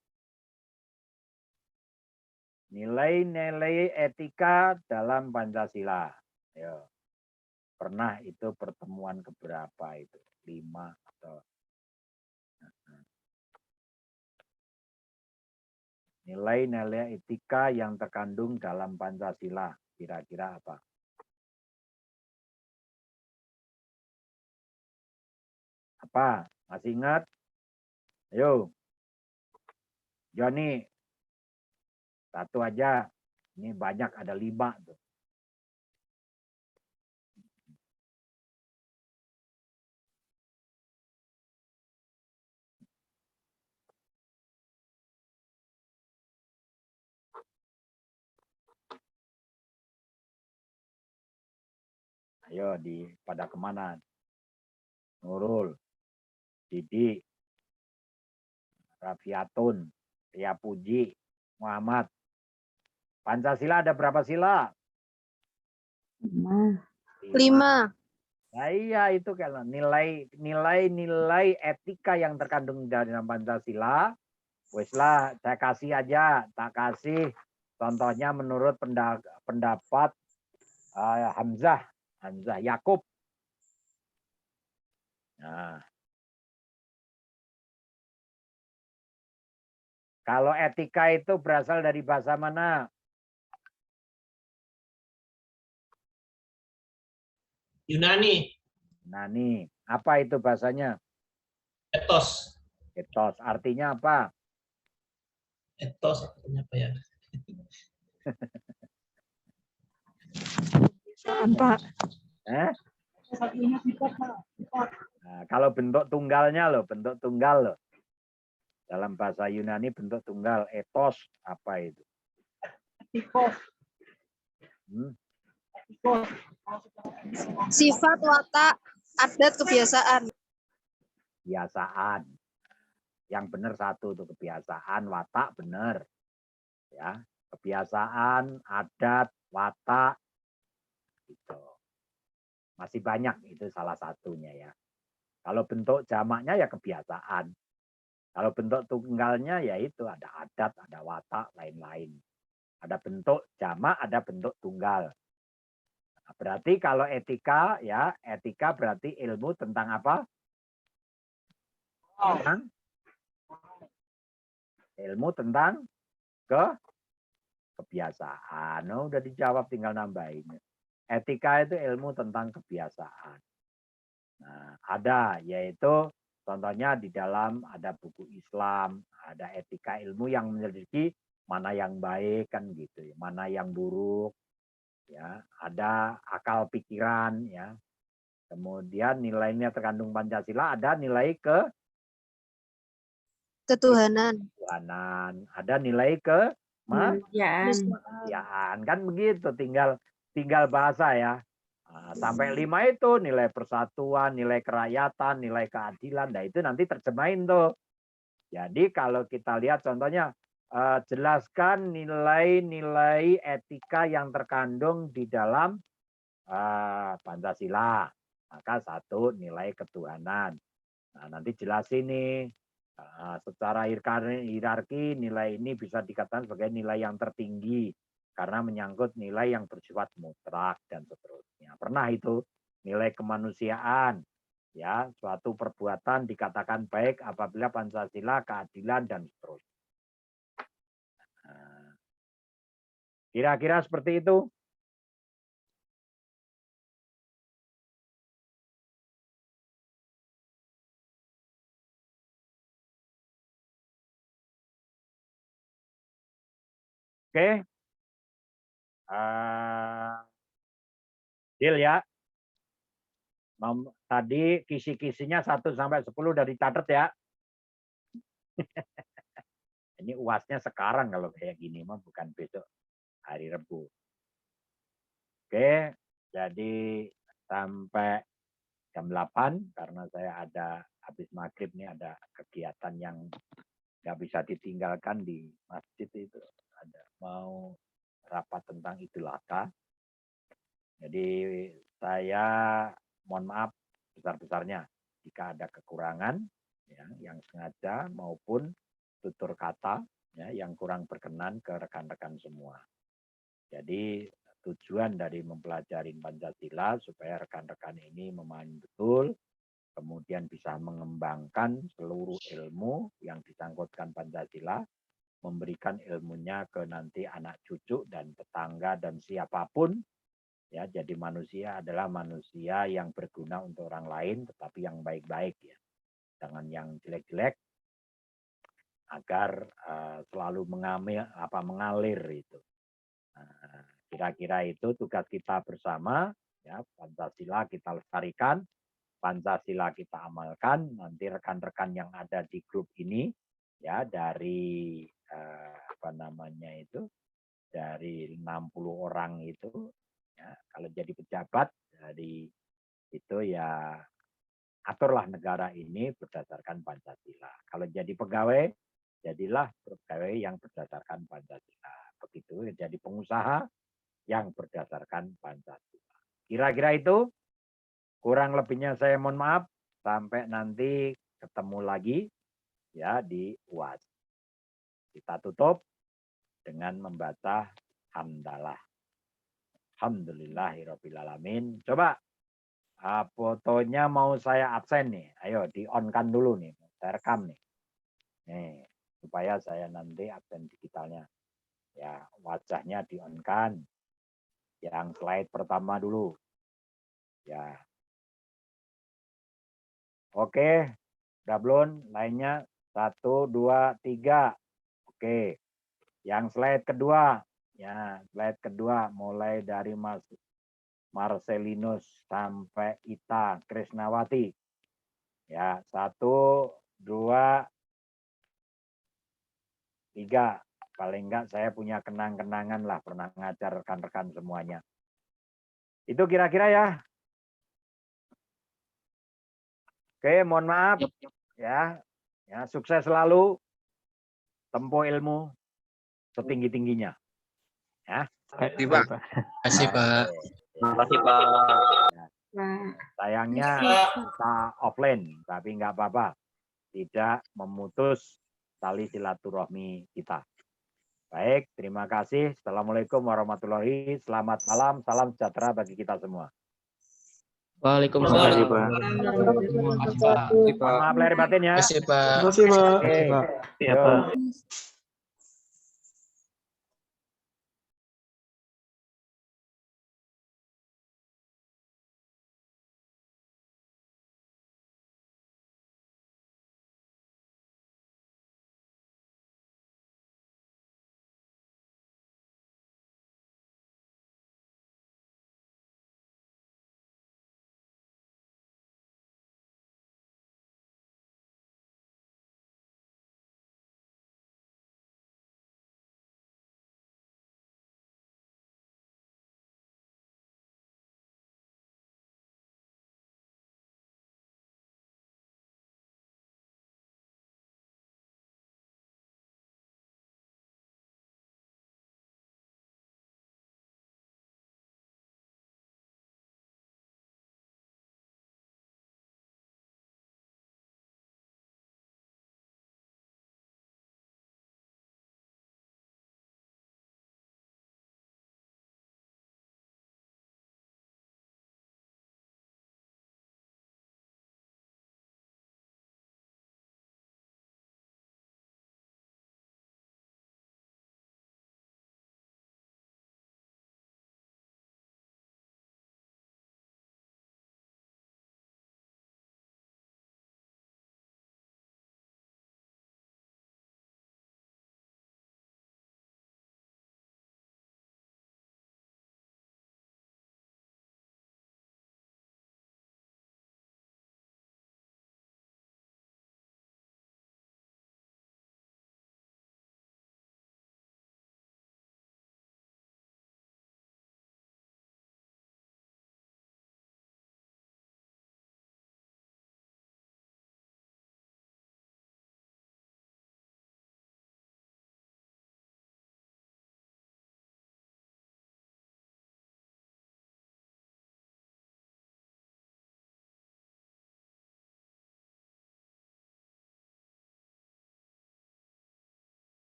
Nilai-nilai etika dalam Pancasila. Ayo. Pernah itu pertemuan keberapa itu? 5 atau nilai-nilai etika yang terkandung dalam Pancasila. Kira-kira apa? Apa? Masih ingat? Ayo. Joni. Satu aja. Ini banyak, ada 5 tuh. Ayo pada kemana? Nurul, Didi, Rafiatun, Ria Puji, Muhammad. Pancasila ada berapa sila? 5. 5. Nah, iya itu kalau nilai etika yang terkandung dalam Pancasila, weslah saya kasih aja, tak kasih contohnya menurut pendapat Hamzah Yakub. Nah, kalau etika itu berasal dari bahasa mana? Yunani, Yunani. Apa itu bahasanya? etos. Etos. Artinya apa? Etos artinya apa ya? Pak. Nah, kalau bentuk tunggalnya loh, bentuk tunggal loh. Dalam bahasa Yunani bentuk tunggal, etos apa itu? Sifat, watak, adat, kebiasaan. Kebiasaan. Yang benar satu tuh, kebiasaan, watak benar. Ya, kebiasaan, adat, watak gitu. Masih banyak itu salah satunya ya. Kalau bentuk jamaknya ya kebiasaan. Kalau bentuk tunggalnya ya itu ada adat, ada watak, lain-lain. Ada bentuk jamak, ada bentuk tunggal. Nah, berarti kalau etika ya, etika berarti ilmu tentang apa? Tentang ilmu tentang kebiasaan. Oh, udah dijawab, tinggal nambahin. Etika itu ilmu tentang kebiasaan. Nah, ada yaitu contohnya di dalam ada buku Islam, ada etika ilmu yang menyelidiki mana yang baik kan gitu ya, mana yang buruk ya, ada akal pikiran ya. Kemudian nilainya terkandung Pancasila ada nilai Ketuhanan. ketuhanan, ada nilai kemanusiaan kan begitu, tinggal bahasa ya. Nah, sampai 5 itu nilai persatuan, nilai kerakyatan, nilai keadilan. Nah itu nanti terjemahin tuh. Jadi kalau kita lihat contohnya, jelaskan nilai-nilai etika yang terkandung di dalam Pancasila. Maka 1 nilai ketuhanan. Nah nanti jelasin nih, secara hierarki nilai ini bisa dikatakan sebagai nilai yang tertinggi. Karena menyangkut nilai yang bersifat mutlak dan seterusnya. Pernah itu nilai kemanusiaan, ya suatu perbuatan dikatakan baik apabila Pancasila, keadilan dan seterusnya. Kira-kira seperti itu. Oke. Deal ya. Tadi kisi-kisinya 1 sampai 10 udah dicatat ya. Ini UASnya sekarang kalau kayak gini mah, bukan besok hari Rabu. Oke, jadi sampai jam 8 karena saya ada habis maghrib nih ada kegiatan yang nggak bisa ditinggalkan di masjid itu. Ada mau rapat tentang Idul Adha. Jadi saya mohon maaf besar-besarnya jika ada kekurangan ya, yang sengaja maupun tutur kata ya, yang kurang berkenan ke rekan-rekan semua. Jadi tujuan dari mempelajari Pancasila supaya rekan-rekan ini memahami betul, kemudian bisa mengembangkan seluruh ilmu yang disangkutkan Pancasila, memberikan ilmunya ke nanti anak cucu dan tetangga dan siapapun. Ya, jadi manusia adalah manusia yang berguna untuk orang lain, tetapi yang baik-baik ya. jangan yang jelek-jelek, agar selalu mengalir itu. Nah, kira-kira itu tugas kita bersama, ya, Pancasila kita lestarikan, Pancasila kita amalkan. Nanti rekan-rekan yang ada di grup ini, ya, dari dari 60 orang itu, ya, kalau jadi pejabat dari itu ya aturlah negara ini berdasarkan Pancasila. Kalau jadi pegawai, jadilah pegawai yang berdasarkan Pancasila. Begitu jadi pengusaha yang berdasarkan Pancasila. Kira-kira itu, kurang lebihnya saya mohon maaf. Sampai nanti ketemu lagi ya di UAS. Kita tutup dengan membaca hamdalah. Alhamdulillahirrabbilalamin. Coba fotonya mau saya absen nih. Ayo di-on-kan dulu nih. Saya rekam nih. Nih, supaya saya nanti absen digitalnya. Ya, wajahnya di-on-kan. Yang slide pertama dulu. Ya. Oke. Udah belum? Lainnya 1, 2, 3. Oke. Yang slide kedua. Ya, slide kedua mulai dari Marcelinus sampai Ita Krisnawati. Ya, 1, 2, 3. Paling enggak saya punya kenang-kenangan lah pernah ngajar rekan-rekan semuanya. Itu kira-kira ya. Oke, mohon maaf ya. Ya, sukses selalu. Tempuh ilmu setinggi-tingginya. Ya. Terima kasih, Pak. Terima kasih, Pak. Sayangnya kita offline, tapi nggak apa-apa. Tidak memutus tali silaturahmi kita. Baik, terima kasih. Assalamualaikum warahmatullahi wabarakatuh. Selamat malam, salam sejahtera bagi kita semua. Terima kasih, Pak. Maaf lahir batin ya. Terima kasih, Pak. Terima kasih, Pak. Oke. Iya, Pak.